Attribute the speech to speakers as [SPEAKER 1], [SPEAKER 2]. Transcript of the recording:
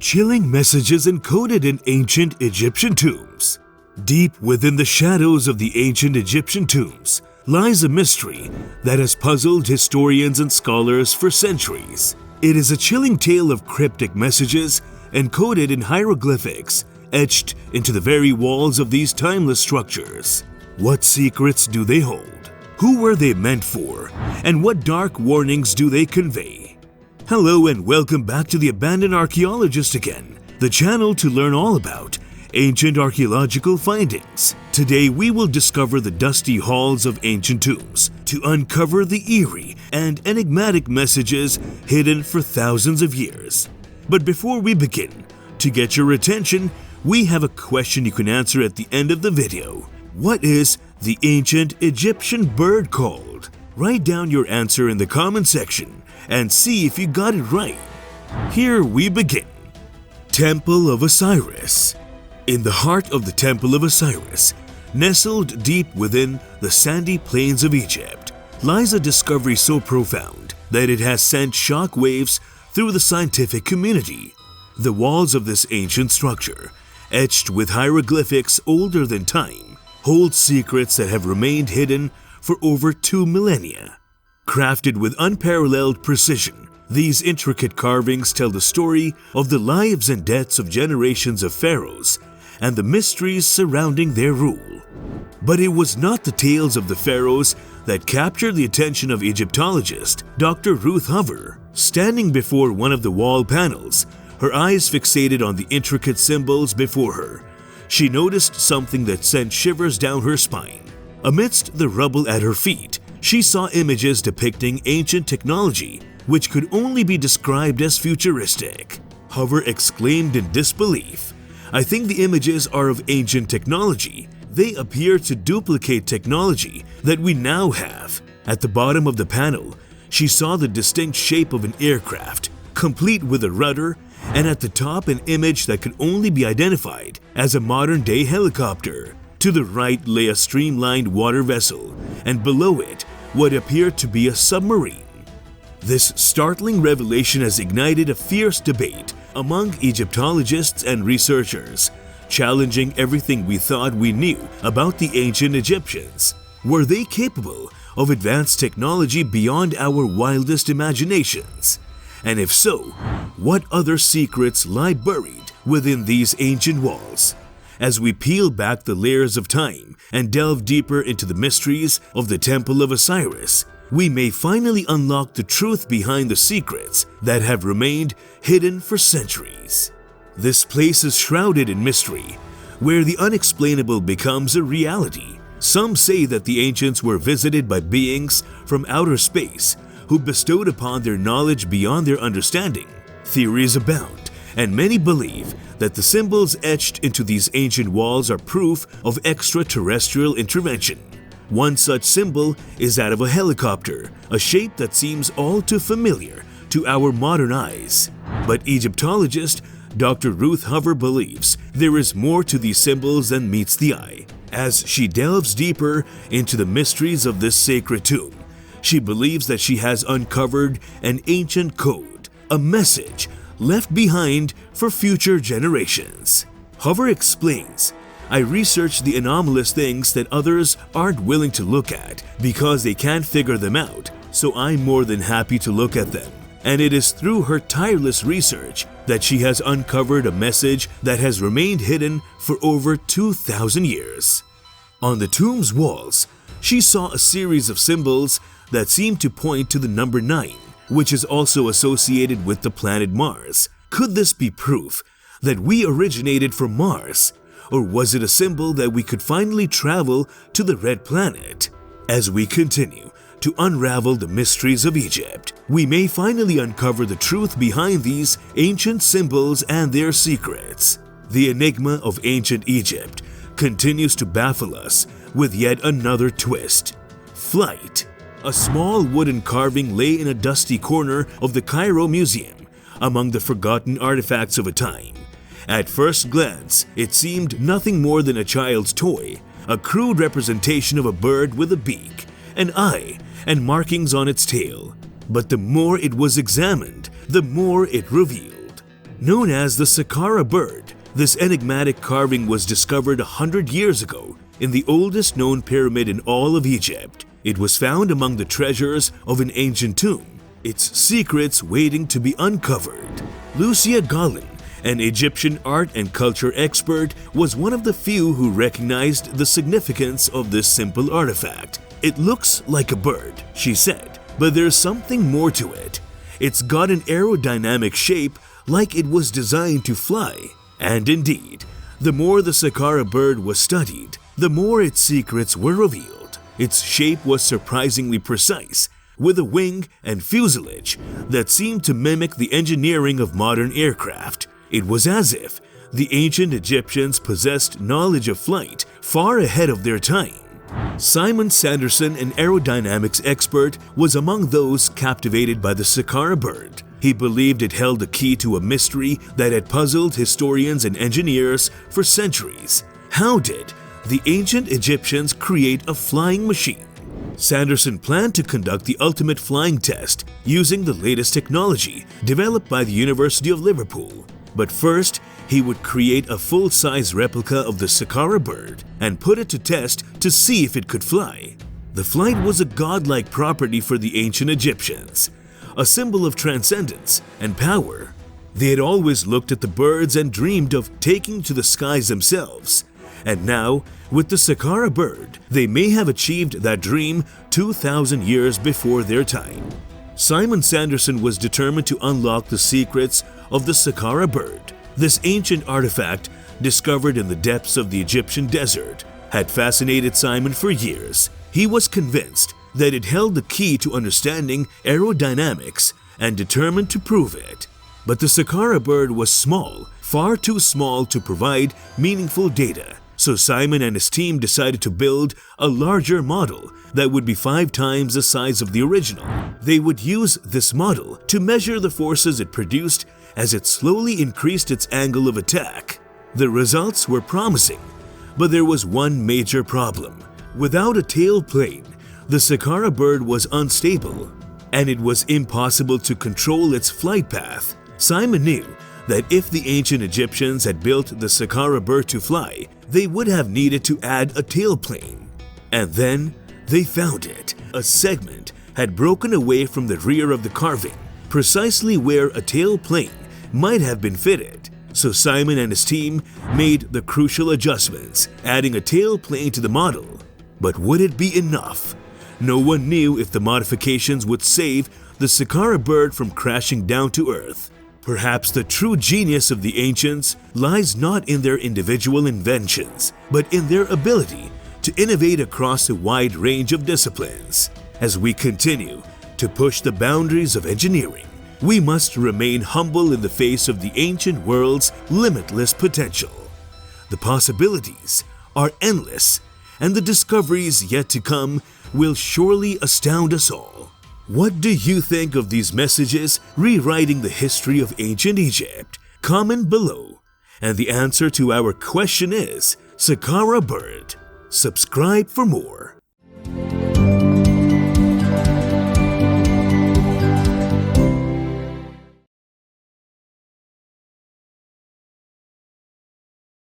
[SPEAKER 1] Chilling messages encoded in ancient Egyptian tombs. Deep within the shadows of the ancient Egyptian tombs lies a mystery that has puzzled historians and scholars for centuries. It is a chilling tale of cryptic messages encoded in hieroglyphics etched into the very walls of these timeless structures. What secrets do they hold? Who were they meant for? And what dark warnings do they convey? Hello and welcome back to the Abandoned Archaeologist again, the channel to learn all about ancient archaeological findings. Today we will discover the dusty halls of ancient tombs to uncover the eerie and enigmatic messages hidden for thousands of years. But before we begin, to get your attention, we have a question you can answer at the end of the video. What is the ancient Egyptian bird called? Write down your answer in the comment section and see if you got it right. Here we begin. Temple of Osiris. In the heart of the Temple of Osiris, nestled deep within the sandy plains of Egypt, lies a discovery so profound that it has sent shock waves through the scientific community. The walls of this ancient structure, etched with hieroglyphics older than time, hold secrets that have remained hidden for over 2 millennia. Crafted with unparalleled precision, these intricate carvings tell the story of the lives and deaths of generations of pharaohs and the mysteries surrounding their rule. But it was not the tales of the pharaohs that captured the attention of Egyptologist Dr. Ruth Hover. Standing before one of the wall panels, her eyes fixated on the intricate symbols before her, she noticed something that sent shivers down her spine. Amidst the rubble at her feet, she saw images depicting ancient technology which could only be described as futuristic. Hover exclaimed in disbelief, "I think the images are of ancient technology. They appear to duplicate technology that we now have." At the bottom of the panel, she saw the distinct shape of an aircraft, complete with a rudder, and at the top an image that could only be identified as a modern-day helicopter. To the right lay a streamlined water vessel, and below it what appeared to be a submarine. This startling revelation has ignited a fierce debate among Egyptologists and researchers, challenging everything we thought we knew about the ancient Egyptians. Were they capable of advanced technology beyond our wildest imaginations? And if so, what other secrets lie buried within these ancient walls? As we peel back the layers of time and delve deeper into the mysteries of the Temple of Osiris, we may finally unlock the truth behind the secrets that have remained hidden for centuries. This place is shrouded in mystery, where the unexplainable becomes a reality. Some say that the ancients were visited by beings from outer space who bestowed upon their knowledge beyond their understanding. Theories abound, and many believe that the symbols etched into these ancient walls are proof of extraterrestrial intervention. One such symbol is that of a helicopter, a shape that seems all too familiar to our modern eyes. But Egyptologist Dr. Ruth Hover believes there is more to these symbols than meets the eye. As she delves deeper into the mysteries of this sacred tomb, she believes that she has uncovered an ancient code, a message left behind for future generations. Hover explains, "I research the anomalous things that others aren't willing to look at because they can't figure them out, so I'm more than happy to look at them. And it is through her tireless research that she has uncovered a message that has remained hidden for over 2,000 years." On the tomb's walls, she saw a series of symbols that seemed to point to the number 9, which is also associated with the planet Mars. Could this be proof that we originated from Mars? Or was it a symbol that we could finally travel to the Red Planet? As we continue to unravel the mysteries of Egypt, we may finally uncover the truth behind these ancient symbols and their secrets. The enigma of ancient Egypt continues to baffle us with yet another twist. Flight. A small wooden carving lay in a dusty corner of the Cairo Museum, among the forgotten artifacts of a time. At first glance, it seemed nothing more than a child's toy, a crude representation of a bird with a beak, an eye, and markings on its tail. But the more it was examined, the more it revealed. Known as the Saqqara bird, this enigmatic carving was discovered 100 years ago in the oldest known pyramid in all of Egypt. It was found among the treasures of an ancient tomb, its secrets waiting to be uncovered. Lucia Gallen, an Egyptian art and culture expert, was one of the few who recognized the significance of this simple artifact. "It looks like a bird," she said, "but there's something more to it. It's got an aerodynamic shape like it was designed to fly." And indeed, the more the Saqqara bird was studied, the more its secrets were revealed. Its shape was surprisingly precise, with a wing and fuselage that seemed to mimic the engineering of modern aircraft. It was as if the ancient Egyptians possessed knowledge of flight far ahead of their time. Simon Sanderson, an aerodynamics expert, was among those captivated by the Saqqara bird. He believed it held the key to a mystery that had puzzled historians and engineers for centuries. How did the ancient Egyptians create a flying machine? Sanderson planned to conduct the ultimate flying test using the latest technology developed by the University of Liverpool. But first, he would create a full-size replica of the Saqqara bird and put it to test to see if it could fly. The flight was a godlike property for the ancient Egyptians, a symbol of transcendence and power. They had always looked at the birds and dreamed of taking to the skies themselves. And now, with the Saqqara bird, they may have achieved that dream 2,000 years before their time. Simon Sanderson was determined to unlock the secrets of the Saqqara bird. This ancient artifact, discovered in the depths of the Egyptian desert, had fascinated Simon for years. He was convinced that it held the key to understanding aerodynamics and determined to prove it. But the Saqqara bird was small, far too small to provide meaningful data. So Simon and his team decided to build a larger model that would be 5 times the size of the original. They would use this model to measure the forces it produced as it slowly increased its angle of attack. The results were promising, but there was one major problem. Without a tail plane, the Saqqara bird was unstable, and it was impossible to control its flight path. Simon knew that if the ancient Egyptians had built the Saqqara bird to fly, they would have needed to add a tail plane. And then they found it. A segment had broken away from the rear of the carving, precisely where a tail plane might have been fitted. So Simon and his team made the crucial adjustments, adding a tail plane to the model. But would it be enough? No one knew if the modifications would save the Saqqara bird from crashing down to Earth. Perhaps the true genius of the ancients lies not in their individual inventions, but in their ability to innovate across a wide range of disciplines. As we continue to push the boundaries of engineering, we must remain humble in the face of the ancient world's limitless potential. The possibilities are endless, and the discoveries yet to come will surely astound us all. What do you think of these messages rewriting the history of ancient Egypt? Comment below. And the answer to our question is Saqqara bird. Subscribe for more.